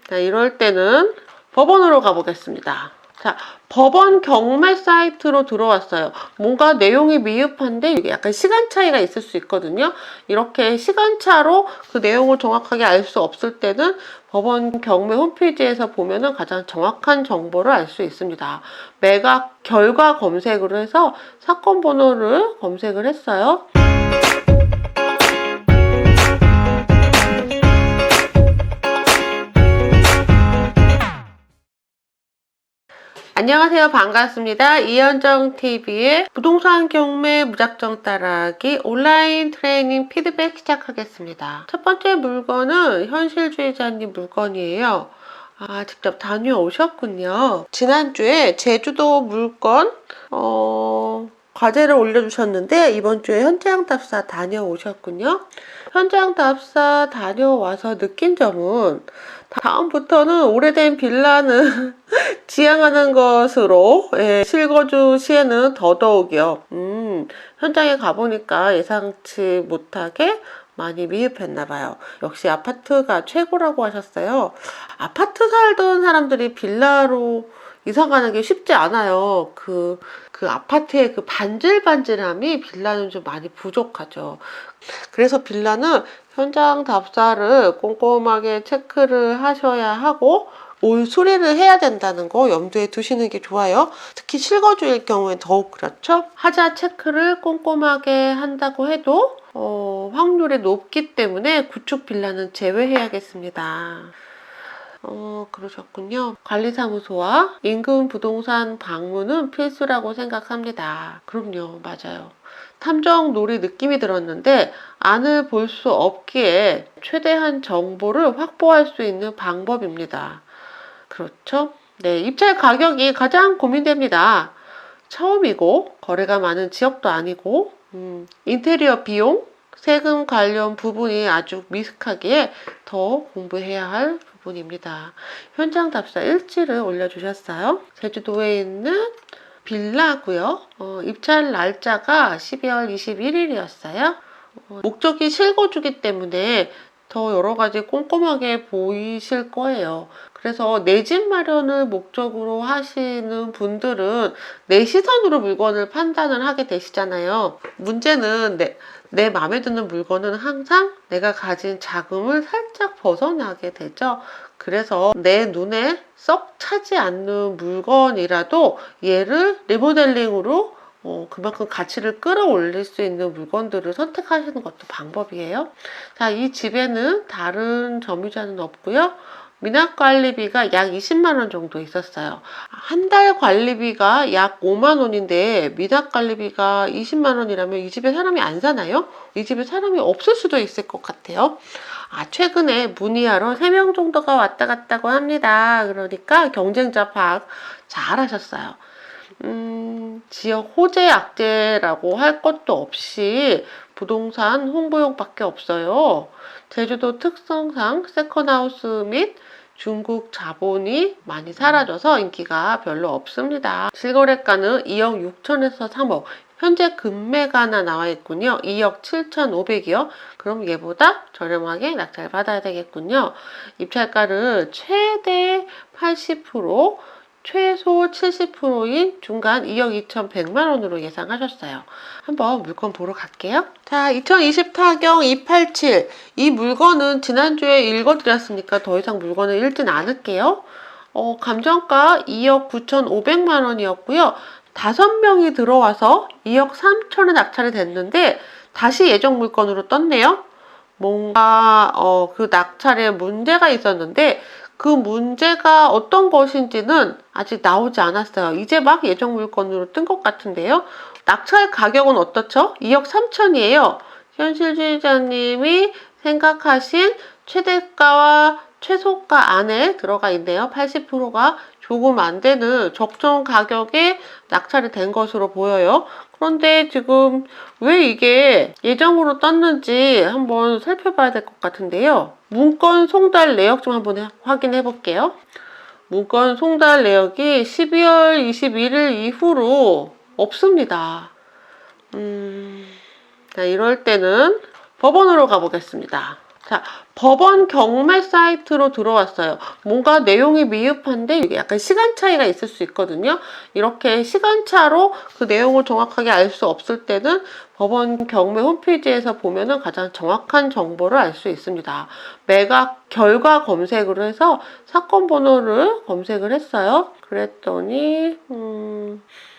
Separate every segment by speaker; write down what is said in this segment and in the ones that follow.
Speaker 1: 자, 이럴 때는 법원으로 가보겠습니다. 자, 법원 경매 사이트로 들어왔어요. 뭔가 내용이 미흡한데 이게 약간 시간 차이가 있을 수 있거든요. 이렇게 시간차로 그 내용을 정확하게 알 수 없을 때는 법원 경매 홈페이지에서 보면은 가장 정확한 정보를 알 수 있습니다. 매각 결과 검색으로 해서 사건 번호를 검색을 했어요. 안녕하세요. 반갑습니다. 이현정TV의 부동산 경매 무작정 따라하기 온라인 트레이닝 피드백 시작하겠습니다. 첫 번째 물건은 현실주의자님 물건이에요. 직접 다녀오셨군요. 지난주에 제주도 물건 과제를 올려주셨는데 이번 주에 현장 답사 다녀오셨군요. 현장 답사 다녀와서 느낀 점은 다음부터는 오래된 빌라는 지양하는 것으로 실거주 시에는 더더욱이요. 현장에 가보니까 예상치 못하게 많이 미흡했나봐요. 역시 아파트가 최고라고 하셨어요. 아파트 살던 사람들이 빌라로 이사 가는 게 쉽지 않아요. 그 아파트의 그 반질반질함이 빌라는 좀 많이 부족하죠. 그래서 빌라는 현장 답사를 꼼꼼하게 체크를 하셔야 하고 올 수리를 해야 된다는 거 염두에 두시는 게 좋아요. 특히 실거주일 경우에 더욱 그렇죠. 하자 체크를 꼼꼼하게 한다고 해도 확률이 높기 때문에 구축 빌라는 제외해야겠습니다. 그러셨군요. 관리사무소와 인근 부동산 방문은 필수라고 생각합니다. 그럼요, 맞아요. 탐정 놀이 느낌이 들었는데 안을 볼 수 없기에 최대한 정보를 확보할 수 있는 방법입니다. 그렇죠? 네, 입찰 가격이 가장 고민됩니다. 처음이고 거래가 많은 지역도 아니고 인테리어 비용, 세금 관련 부분이 아주 미숙하기에 더 공부해야 할 부분입니다. 현장 답사 일지를 올려주셨어요. 제주도에 있는 빌라고요. 입찰 날짜가 12월 21일이었어요. 목적이 실거주기 때문에 더 여러 가지 꼼꼼하게 보이실 거예요. 그래서 내 집 마련을 목적으로 하시는 분들은 내 시선으로 물건을 판단을 하게 되시잖아요. 문제는 내 마음에 드는 물건은 항상 내가 가진 자금을 살짝 벗어나게 되죠. 그래서 내 눈에 썩 차지 않는 물건이라도 얘를 리모델링으로 그만큼 가치를 끌어올릴 수 있는 물건들을 선택하시는 것도 방법이에요. 자, 이 집에는 다른 점유자는 없고요. 미납 관리비가 약 20만 원 정도 있었어요. 한 달 관리비가 약 5만 원인데 미납 관리비가 20만 원이라면 이 집에 사람이 안 사나요? 이 집에 사람이 없을 수도 있을 것 같아요. 최근에 문의하러 3명 정도가 왔다 갔다고 합니다. 그러니까 경쟁자 파악 잘 하셨어요. 지역 호재 악재라고 할 것도 없이 부동산 홍보용밖에 없어요. 제주도 특성상 세컨하우스 및 중국 자본이 많이 사라져서 인기가 별로 없습니다. 실거래가는 2억 6천에서 3억, 현재 금매가나 나와 있군요. 2억 7,500이요. 그럼 얘보다 저렴하게 낙찰 받아야 되겠군요. 입찰가를 최대 80%, 최소 70%인 중간 2억 2,100만 원으로 예상하셨어요. 한번 물건 보러 갈게요. 자, 2020 타경 287. 이 물건은 지난주에 읽어드렸으니까 더 이상 물건을 읽진 않을게요. 감정가 2억 9,500만 원이었고요. 5명이 들어와서 2억 3천에 낙찰이 됐는데 다시 예정 물건으로 떴네요. 뭔가 그 낙찰에 문제가 있었는데 그 문제가 어떤 것인지는 아직 나오지 않았어요. 이제 막 예정 물건으로 뜬 것 같은데요. 낙찰 가격은 어떻죠? 2억 3천이에요. 현실주의자님이 생각하신 최대가와 최소가 안에 들어가 있네요. 80%가 조금 안 되는 적정 가격에 낙찰이 된 것으로 보여요. 그런데 지금 왜 이게 예정으로 떴는지 한번 살펴봐야 될 것 같은데요. 문건 송달 내역 좀 한번 확인해 볼게요. 문건 송달 내역이 12월 21일 이후로 없습니다. 자, 이럴 때는 법원으로 가보겠습니다. 자, 법원 경매 사이트로 들어왔어요. 뭔가 내용이 미흡한데 이게 약간 시간 차이가 있을 수 있거든요. 이렇게 시간차로 그 내용을 정확하게 알 수 없을 때는 법원 경매 홈페이지에서 보면은 가장 정확한 정보를 알 수 있습니다. 매각 결과 검색으로 해서 사건 번호를 검색을 했어요. 그랬더니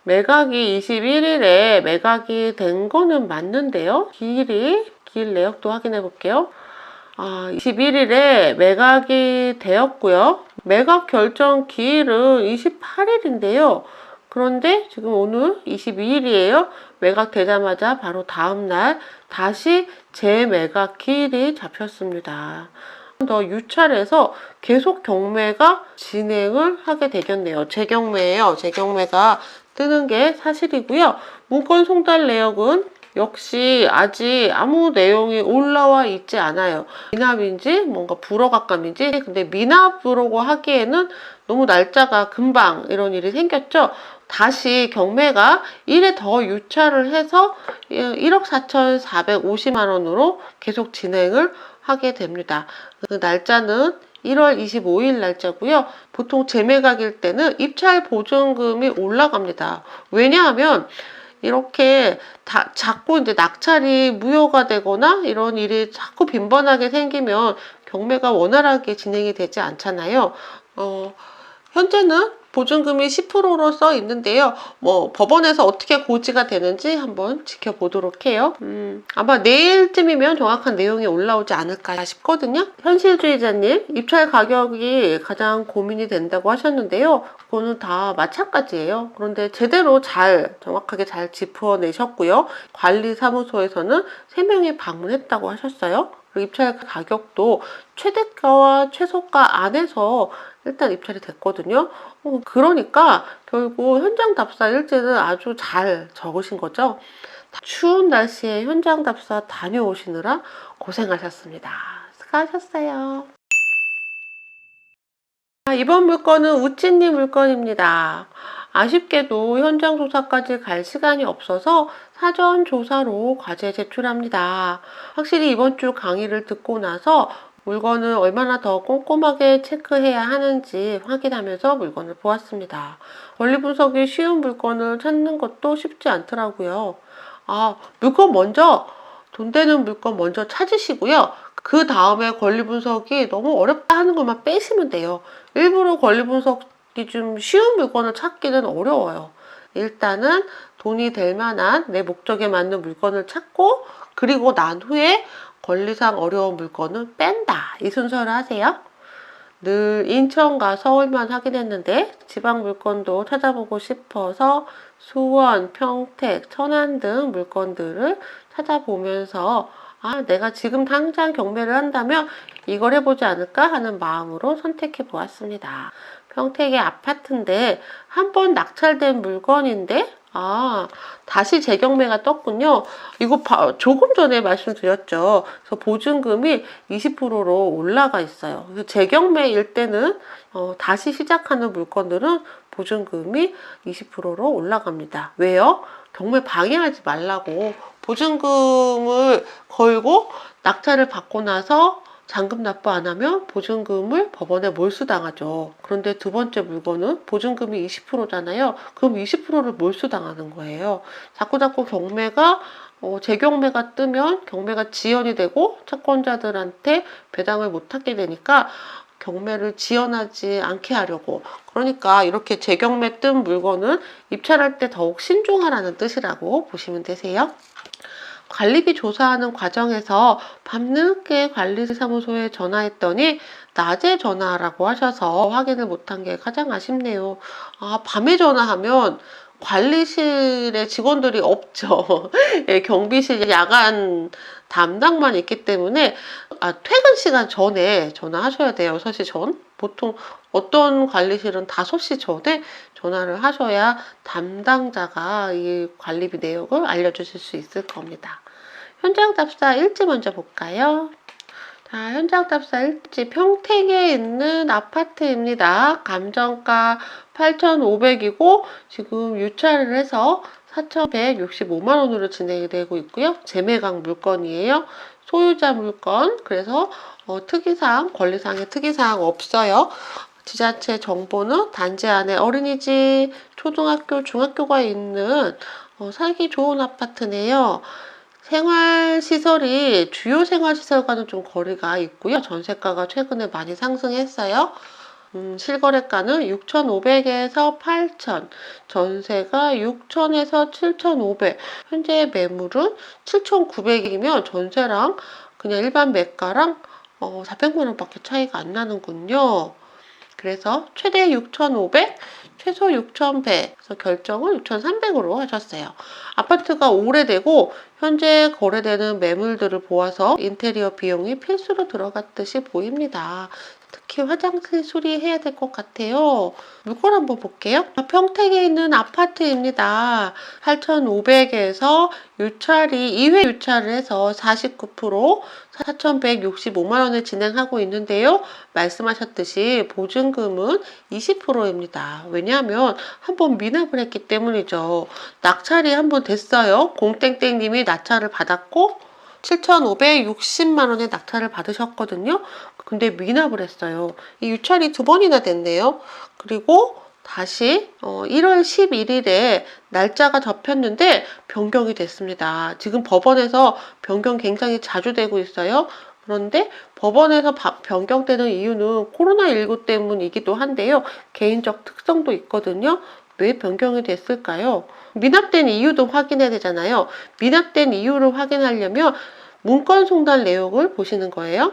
Speaker 1: 매각이 21일에 매각이 된 거는 맞는데요. 기일 내역도 확인해 볼게요. 21일에 매각이 되었고요. 매각 결정 기일은 28일인데요. 그런데 지금 오늘 22일이에요. 매각되자마자 바로 다음날 다시 재매각 기일이 잡혔습니다. 더 유찰해서 계속 경매가 진행을 하게 되겠네요. 재경매예요. 재경매가 뜨는 게 사실이고요. 문건 송달 내역은 역시 아직 아무 내용이 올라와 있지 않아요. 미납인지 뭔가 불허각감인지. 근데 미납으로고 하기에는 너무 날짜가 금방 이런 일이 생겼죠. 다시 경매가 1회 더 유찰을 해서 1억 4,450만 원으로 계속 진행을 하게 됩니다. 그 날짜는 1월 25일 날짜고요. 보통 재매각일 때는 입찰 보증금이 올라갑니다. 왜냐하면 이렇게 자꾸 이제 낙찰이 무효가 되거나 이런 일이 자꾸 빈번하게 생기면 경매가 원활하게 진행이 되지 않잖아요. 현재는 보증금이 10%로 써 있는데요. 법원에서 어떻게 고지가 되는지 한번 지켜보도록 해요. 아마 내일쯤이면 정확한 내용이 올라오지 않을까 싶거든요. 현실주의자님, 입찰 가격이 가장 고민이 된다고 하셨는데요. 그거는 다 마찬가지예요. 그런데 제대로 정확하게 잘 짚어내셨고요. 관리사무소에서는 3명이 방문했다고 하셨어요. 그리고 입찰 가격도 최대가와 최소가 안에서 일단 입찰이 됐거든요. 그러니까 결국 현장 답사 일지는 아주 잘 적으신 거죠. 추운 날씨에 현장 답사 다녀오시느라 고생하셨습니다. 수고하셨어요. 이번 물건은 우찌님 물건입니다. 아쉽게도 현장 조사까지 갈 시간이 없어서 사전 조사로 과제 제출합니다. 확실히 이번 주 강의를 듣고 나서 물건을 얼마나 더 꼼꼼하게 체크해야 하는지 확인하면서 물건을 보았습니다. 원리 분석이 쉬운 물건을 찾는 것도 쉽지 않더라고요. 돈 되는 물건 먼저 찾으시고요. 그 다음에 권리 분석이 너무 어렵다 하는 것만 빼시면 돼요. 일부러 권리 분석이 좀 쉬운 물건을 찾기는 어려워요. 일단은 돈이 될 만한 내 목적에 맞는 물건을 찾고, 그리고 난 후에 권리상 어려운 물건은 뺀다. 이 순서를 하세요. 늘 인천과 서울만 확인했는데 지방 물건도 찾아보고 싶어서 수원, 평택, 천안 등 물건들을 찾아보면서 내가 지금 당장 경매를 한다면 이걸 해보지 않을까 하는 마음으로 선택해 보았습니다. 평택의 아파트인데 한 번 낙찰된 물건인데 다시 재경매가 떴군요. 이거 조금 전에 말씀드렸죠. 그래서 보증금이 20%로 올라가 있어요. 그래서 재경매일 때는 다시 시작하는 물건들은 보증금이 20%로 올라갑니다. 왜요? 경매 방해하지 말라고. 보증금을 걸고 낙찰을 받고 나서 잔금 납부 안 하면 보증금을 법원에 몰수당하죠. 그런데 두 번째 물건은 보증금이 20%잖아요. 그럼 20%를 몰수당하는 거예요. 자꾸 경매가 재경매가 뜨면 경매가 지연이 되고 채권자들한테 배당을 못하게 되니까 경매를 지연하지 않게 하려고. 그러니까 이렇게 재경매 뜬 물건은 입찰할 때 더욱 신중하라는 뜻이라고 보시면 되세요. 관리비 조사하는 과정에서 밤늦게 관리사무소에 전화했더니 낮에 전화하라고 하셔서 확인을 못한 게 가장 아쉽네요. 밤에 전화하면 관리실에 직원들이 없죠. 예, 경비실 야간 담당만 있기 때문에 퇴근 시간 전에 전화하셔야 돼요. 6시 전. 보통 어떤 관리실은 5시 전에 전화를 하셔야 담당자가 이 관리비 내역을 알려주실 수 있을 겁니다. 현장 답사 일지 먼저 볼까요? 자, 현장 답사 일지 평택에 있는 아파트입니다. 감정가 8,500이고 지금 유찰을 해서 4,165만 원으로 진행이 되고 있고요. 재매각 물건이에요. 소유자 물건. 그래서 특이사항, 권리사항의 특이사항 없어요. 지자체 정보는 단지 안에 어린이집, 초등학교, 중학교가 있는 살기 좋은 아파트네요. 생활시설이 주요 생활시설과는 좀 거리가 있고요. 전세가가 최근에 많이 상승했어요. 실거래가는 6,500에서 8,000, 전세가 6,000에서 7,500. 현재 매물은 7,900이면 전세랑 그냥 일반 매가랑 400만 원밖에 차이가 안 나는군요. 그래서 최대 6,500, 최소 6,100. 그래서 결정을 6,300으로 하셨어요. 아파트가 오래되고 현재 거래되는 매물들을 보아서 인테리어 비용이 필수로 들어갔듯이 보입니다. 특히 화장실 수리해야 될 것 같아요. 물건 한번 볼게요. 평택에 있는 아파트입니다. 8,500에서 유찰이 2회 유찰을 해서 49% 4,165만 원을 진행하고 있는데요. 말씀하셨듯이 보증금은 20%입니다. 왜냐하면 한번 미납을 했기 때문이죠. 낙찰이 한번 됐어요. 공땡땡님이 낙찰을 받았고 7,560만 원의 낙찰을 받으셨거든요. 근데 미납을 했어요. 이 유찰이 2번이나 됐네요. 그리고 다시 1월 11일에 날짜가 접혔는데 변경이 됐습니다. 지금 법원에서 변경 굉장히 자주 되고 있어요. 그런데 법원에서 변경되는 이유는 코로나19 때문이기도 한데요. 개인적 특성도 있거든요. 왜 변경이 됐을까요? 미납된 이유도 확인해야 되잖아요. 미납된 이유를 확인하려면 문건 송달 내역을 보시는 거예요.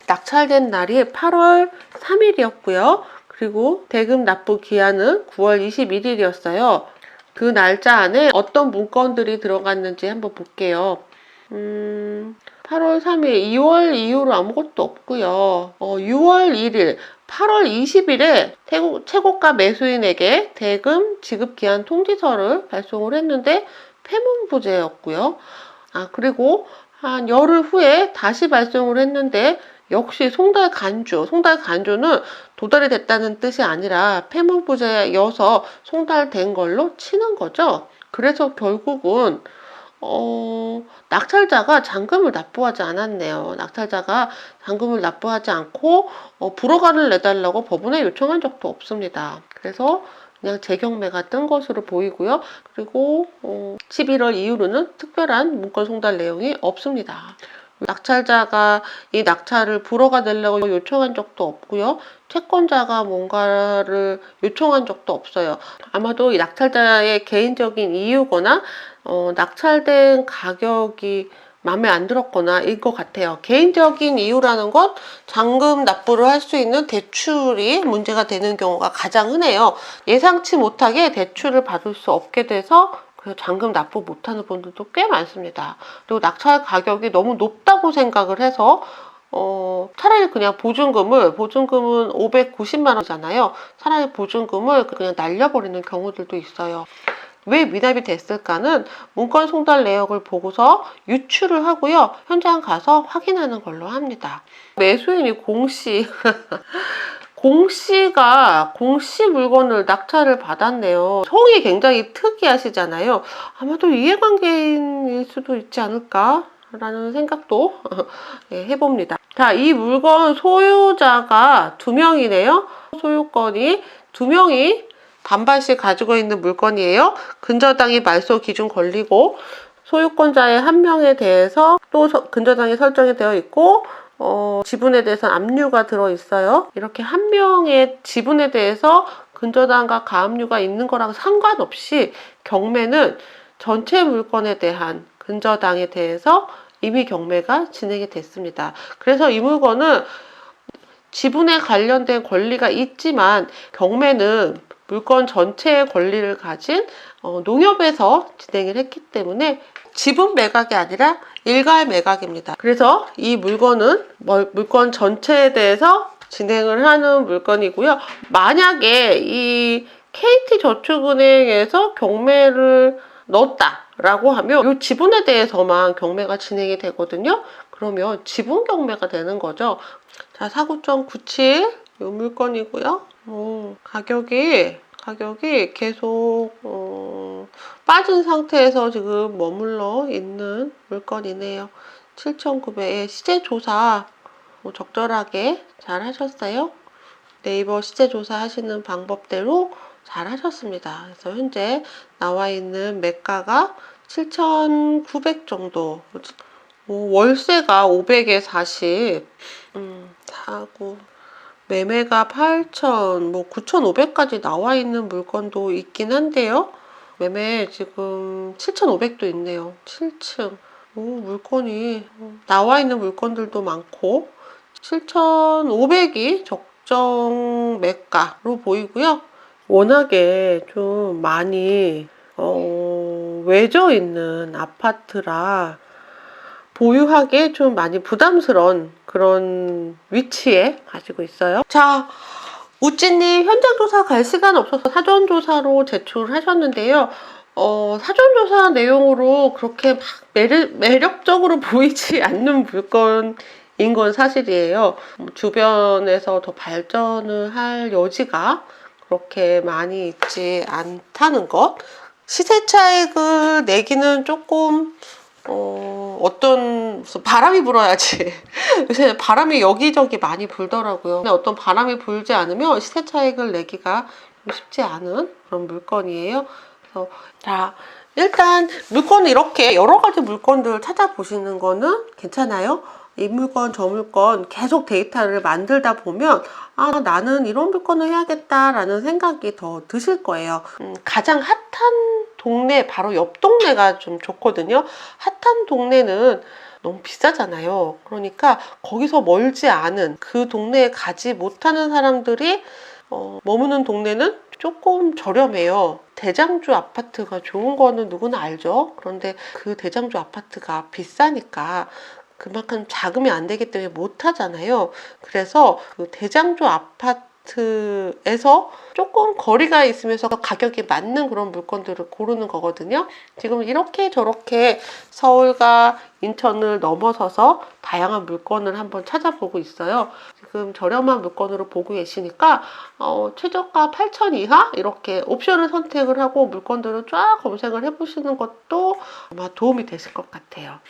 Speaker 1: 낙찰된 날이 8월 3일이었고요. 그리고 대금 납부 기한은 9월 21일이었어요. 그 날짜 안에 어떤 문건들이 들어갔는지 한번 볼게요. 8월 3일, 2월 이후로 아무것도 없고요. 6월 1일, 8월 20일에 최고가 매수인에게 대금 지급기한 통지서를 발송을 했는데 폐문부재였고요. 그리고 한 열흘 후에 다시 발송을 했는데 역시 송달간주는 도달이 됐다는 뜻이 아니라 폐문부재여서 송달된 걸로 치는 거죠. 그래서 결국은 낙찰자가 잔금을 납부하지 않았네요. 낙찰자가 잔금을 납부하지 않고 불허가를 내달라고 법원에 요청한 적도 없습니다. 그래서 그냥 재경매가 뜬 것으로 보이고요. 그리고 11월 이후로는 특별한 문건 송달 내용이 없습니다. 낙찰자가 이 낙찰을 불허가 내려고 요청한 적도 없고요. 채권자가 뭔가를 요청한 적도 없어요. 아마도 이 낙찰자의 개인적인 이유거나 낙찰된 가격이 마음에 안 들었거나 일 것 같아요. 개인적인 이유라는 건 잔금 납부를 할 수 있는 대출이 문제가 되는 경우가 가장 흔해요. 예상치 못하게 대출을 받을 수 없게 돼서 잔금 납부 못하는 분들도 꽤 많습니다. 그리고 낙찰 가격이 너무 높다고 생각을 해서 차라리 그냥 보증금은 590만 원이잖아요. 차라리 보증금을 그냥 날려버리는 경우들도 있어요. 왜 미납이 됐을까는 문건 송달 내역을 보고서 유추를 하고요. 현장 가서 확인하는 걸로 합니다. 매수인이 공씨 공씨 물건을 낙찰을 받았네요. 성이 굉장히 특이하시잖아요. 아마도 이해관계인일 수도 있지 않을까 라는 생각도 해봅니다. 자, 이 물건 소유자가 2명이네요. 소유권이 2명이 반반씩 가지고 있는 물건이에요. 근저당이 말소 기준 걸리고 소유권자의 1명에 대해서 또 근저당이 설정이 되어 있고 지분에 대해서 압류가 들어있어요. 이렇게 1명의 지분에 대해서 근저당과 가압류가 있는 거랑 상관없이 경매는 전체 물건에 대한 근저당에 대해서 이미 경매가 진행이 됐습니다. 그래서 이 물건은 지분에 관련된 권리가 있지만 경매는 물건 전체의 권리를 가진 농협에서 진행을 했기 때문에 지분 매각이 아니라 일괄 매각입니다. 그래서 이 물건은 물건 전체에 대해서 진행을 하는 물건이고요. 만약에 이 KT저축은행에서 경매를 넣었다라고 하면 이 지분에 대해서만 경매가 진행이 되거든요. 그러면 지분 경매가 되는 거죠. 자, 49.97 이 물건이고요. 가격이 계속 빠진 상태에서 지금 머물러 있는 물건이네요. 7,900에 시세 조사 적절하게 잘 하셨어요. 네이버 시세 조사 하시는 방법대로 잘 하셨습니다. 그래서 현재 나와 있는 매가가 7,900 정도. 월세가 500에 40, 사고 매매가 8,000, 9,500까지 나와 있는 물건도 있긴 한데요. 매매 지금 7,500도 있네요. 7층. 물건이 나와 있는 물건들도 많고 7,500이 적정 매가로 보이고요. 워낙에 좀 많이 외져 있는 아파트라 보유하기에 좀 많이 부담스러운 그런 위치에 가지고 있어요. 자, 우찌님 현장 조사 갈 시간 없어서 사전 조사로 제출하셨는데요. 사전 조사 내용으로 그렇게 막 매력적으로 보이지 않는 물건인 건 사실이에요. 주변에서 더 발전을 할 여지가 그렇게 많이 있지 않다는 것. 시세 차익을 내기는 조금 무슨 바람이 불어야지. 요새 바람이 여기저기 많이 불더라고요. 근데 어떤 바람이 불지 않으면 시세 차익을 내기가 쉽지 않은 그런 물건이에요. 그래서 자, 일단 물건을 이렇게 여러 가지 물건들을 찾아보시는 거는 괜찮아요. 이 물건 저 물건 계속 데이터를 만들다 보면 나는 이런 물건을 해야겠다라는 생각이 더 드실 거예요. 가장 핫한 동네 바로 옆 동네가 좀 좋거든요. 핫한 동네는 너무 비싸잖아요. 그러니까 거기서 멀지 않은 그 동네에 가지 못하는 사람들이 머무는 동네는 조금 저렴해요. 대장주 아파트가 좋은 거는 누구나 알죠. 그런데 그 대장주 아파트가 비싸니까 그만큼 자금이 안 되기 때문에 못 하잖아요. 그래서 그 대장주 아파트에서 조금 거리가 있으면서 가격이 맞는 그런 물건들을 고르는 거거든요. 지금 이렇게 저렇게 서울과 인천을 넘어서서 다양한 물건을 한번 찾아보고 있어요. 지금 저렴한 물건으로 보고 계시니까 최저가 8,000 이하 이렇게 옵션을 선택을 하고 물건들을 쫙 검색을 해보시는 것도 아마 도움이 되실 것 같아요.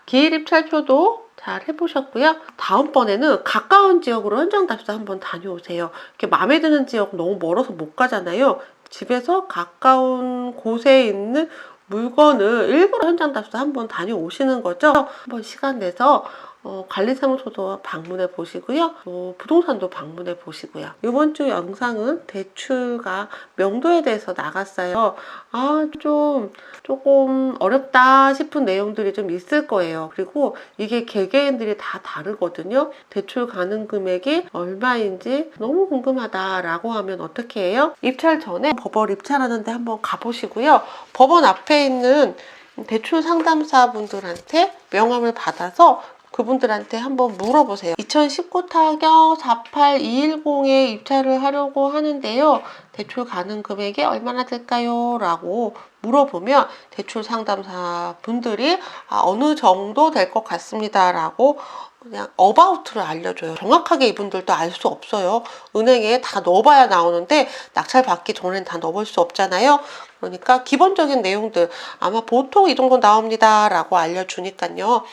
Speaker 1: 기일 입찰표도 잘 해보셨고요. 다음번에는 가까운 지역으로 현장 답사 한번 다녀오세요. 이렇게 마음에 드는 지역 너무 멀어서 못 가잖아요. 집에서 가까운 곳에 있는 물건을 일부러 현장 답사 한번 다녀오시는 거죠. 한번 시간 내서 관리사무소도 방문해 보시고요. 부동산도 방문해 보시고요. 이번 주 영상은 대출과 명도에 대해서 나갔어요. 조금 어렵다 싶은 내용들이 좀 있을 거예요. 그리고 이게 개개인들이 다 다르거든요. 대출 가능 금액이 얼마인지 너무 궁금하다라고 하면 어떻게 해요? 입찰 전에 법원 입찰하는데 한번 가보시고요. 법원 앞에 있는 대출 상담사 분들한테 명함을 받아서 그분들한테 한번 물어보세요. 2019 타격 48210에 입찰을 하려고 하는데요. 대출 가능 금액이 얼마나 될까요? 라고 물어보면 대출 상담사 분들이 어느 정도 될 것 같습니다. 라고 그냥 어바우트를 알려줘요. 정확하게 이분들도 알 수 없어요. 은행에 다 넣어봐야 나오는데 낙찰 받기 전엔 다 넣어볼 수 없잖아요. 그러니까 기본적인 내용들 아마 보통 이 정도 나옵니다 라고 알려주니까요.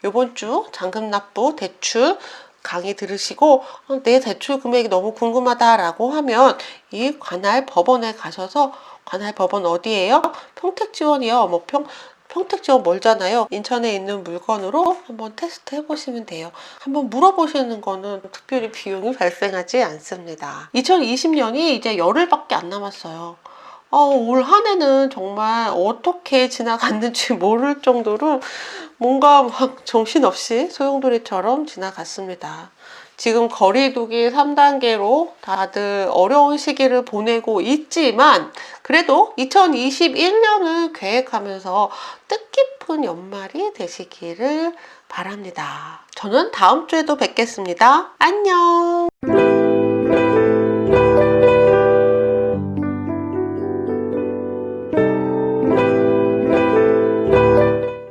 Speaker 1: 요번 주 잔금 납부 대출 강의 들으시고 내 대출 금액이 너무 궁금하다라고 하면 이 관할 법원에 가셔서 관할 법원 어디예요? 평택지원이요. 평택지원 멀잖아요. 인천에 있는 물건으로 한번 테스트 해보시면 돼요. 한번 물어보시는 거는 특별히 비용이 발생하지 않습니다. 2020년이 이제 열흘밖에 안 남았어요. 올 한 해는 정말 어떻게 지나갔는지 모를 정도로 뭔가 막 정신없이 소용돌이처럼 지나갔습니다. 지금 거리두기 3단계로 다들 어려운 시기를 보내고 있지만 그래도 2021년을 계획하면서 뜻깊은 연말이 되시기를 바랍니다. 저는 다음 주에도 뵙겠습니다. 안녕!